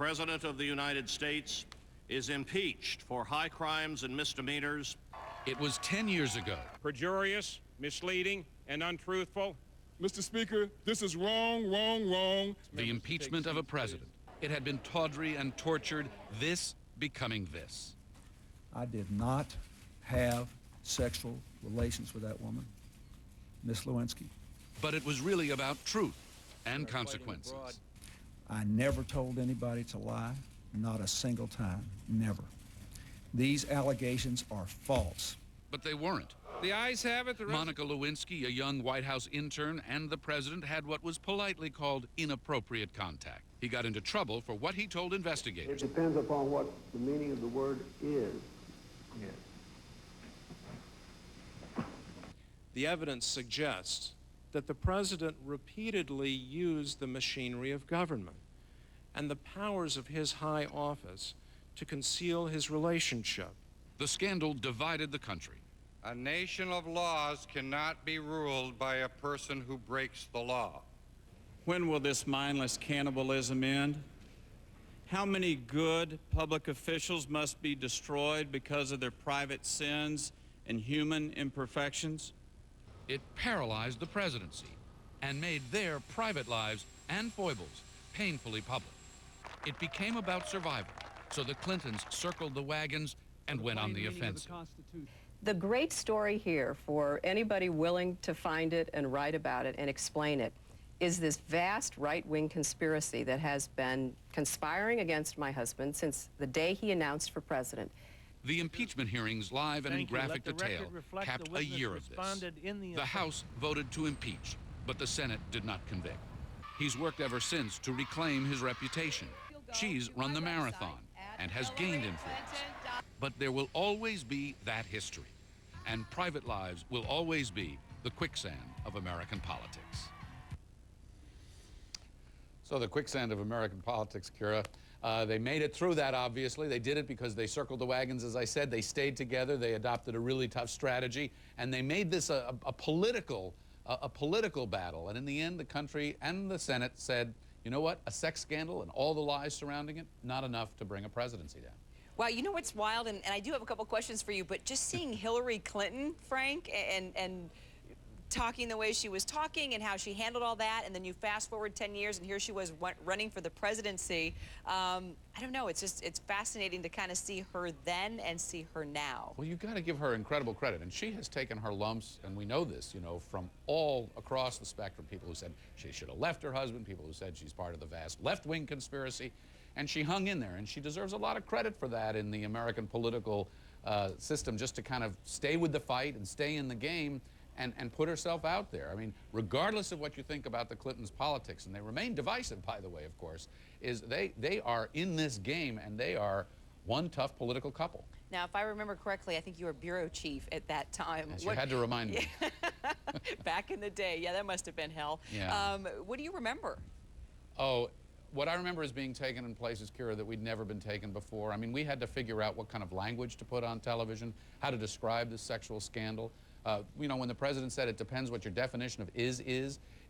President of the United States is impeached for high crimes and misdemeanors. It was 10 years ago. Perjurious, misleading, and untruthful. Mr. Speaker, this is wrong, wrong, wrong. The impeachment of a president. It had been tawdry and tortured, this becoming this. I did not have sexual relations with that woman, Miss Lewinsky. But it was really about truth and consequences. I never told anybody to lie, not a single time, never. These allegations are false. But they weren't. The ayes have it. Monica Lewinsky, a young White House intern, and the president had what was politely called inappropriate contact. He got into trouble for what he told investigators. It depends upon what the meaning of the word is. Yes. The evidence suggests that the president repeatedly used the machinery of government and the powers of his high office to conceal his relationship. The scandal divided the country. A nation of laws cannot be ruled by a person who breaks the law. When will this mindless cannibalism end? How many good public officials must be destroyed because of their private sins and human imperfections? It paralyzed the presidency and made their private lives and foibles painfully public. It became about survival, so the Clintons circled the wagons and went on the offensive. The great story here, for anybody willing to find it and write about it and explain it, is this vast right-wing conspiracy that has been conspiring against my husband since the day he announced for president. The impeachment hearings, live and in graphic detail, capped a year of this. The House voted to impeach, but the Senate did not convict. He's worked ever since to reclaim his reputation. She's run the marathon and has gained influence. But there will always be that history, and private lives will always be the quicksand of American politics. So the quicksand of American politics, Kira. They made it through that, obviously. They did it because they circled the wagons, as I said. They stayed together. They adopted a really tough strategy. And they made this a political battle. And in the end, the country and the Senate said, you know what? A sex scandal and all the lies surrounding it, not enough to bring a presidency down. Wow, you know what's wild? And I do have a couple questions for you, but just seeing Hillary Clinton, Frank, and talking the way she was talking and how she handled all that, and then you fast forward 10 years and here she was running for the presidency. I don't know, it's fascinating to kind of see her then and see her now. Well, you've got to give her incredible credit, and she has taken her lumps, and we know this, you know, from all across the spectrum. People who said she should have left her husband, people who said she's part of the vast left-wing conspiracy, and she hung in there, and she deserves a lot of credit for that in the American political system, just to kind of stay with the fight and stay in the game and put herself out there. I mean, regardless of what you think about the Clintons' politics, and they remain divisive, by the way, of course, is they are in this game, and they are one tough political couple. Now, if I remember correctly, I think you were bureau chief at that time. Yes, you had to remind me. Back in the day. Yeah, that must have been hell. Yeah. What do you remember? Oh, what I remember is being taken in places, Kira, that we'd never been taken before. I mean, we had to figure out what kind of language to put on television, how to describe this sexual scandal. You know, when the president said it depends what your definition of is,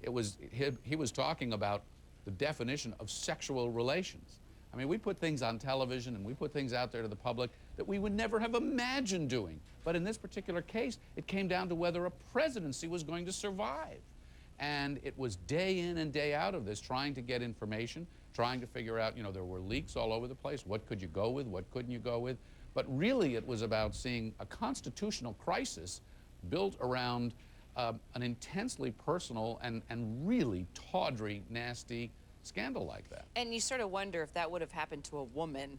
it was, he was talking about the definition of sexual relations. I mean, we put things on television and we put things out there to the public that we would never have imagined doing. But in this particular case, it came down to whether a presidency was going to survive. And it was day in and day out of this, trying to get information, trying to figure out, you know, there were leaks all over the place. What could you go with? What couldn't you go with? But really, it was about seeing a constitutional crisis built around an intensely personal and really tawdry, nasty scandal like that. And you sort of wonder if that would have happened to a woman,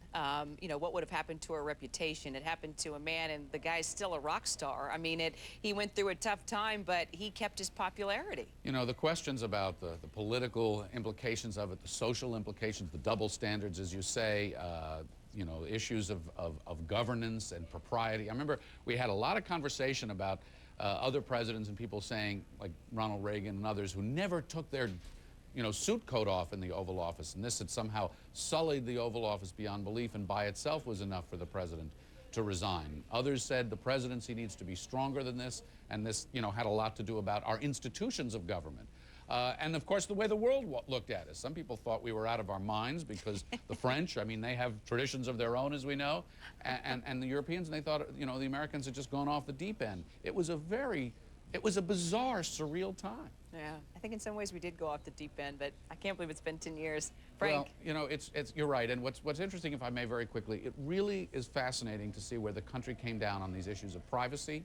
you know, what would have happened to her reputation? It happened to a man, and the guy's still a rock star. I mean, he went through a tough time, but he kept his popularity. You know, the questions about the political implications of it, the social implications, the double standards, as you say, you know, issues of governance and propriety. I remember we had a lot of conversation about other presidents and people saying, like Ronald Reagan and others, who never took their, you know, suit coat off in the Oval Office, and this had somehow sullied the Oval Office beyond belief, and by itself was enough for the president to resign. Others said the presidency needs to be stronger than this, and this, you know, had a lot to do about our institutions of government. And of course, the way the world looked at us. Some people thought we were out of our minds because the French, I mean, they have traditions of their own, as we know, and the Europeans, and they thought, you know, the Americans had just gone off the deep end. It was a bizarre, surreal time. Yeah, I think in some ways we did go off the deep end, but I can't believe it's been 10 years. Frank? Well, you know, you're right. And what's interesting, if I may very quickly, it really is fascinating to see where the country came down on these issues of privacy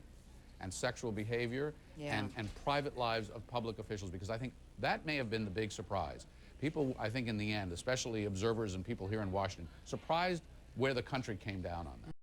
and sexual behavior and private lives of public officials, because I think that may have been the big surprise. People, I think in the end, especially observers and people here in Washington, surprised where the country came down on that.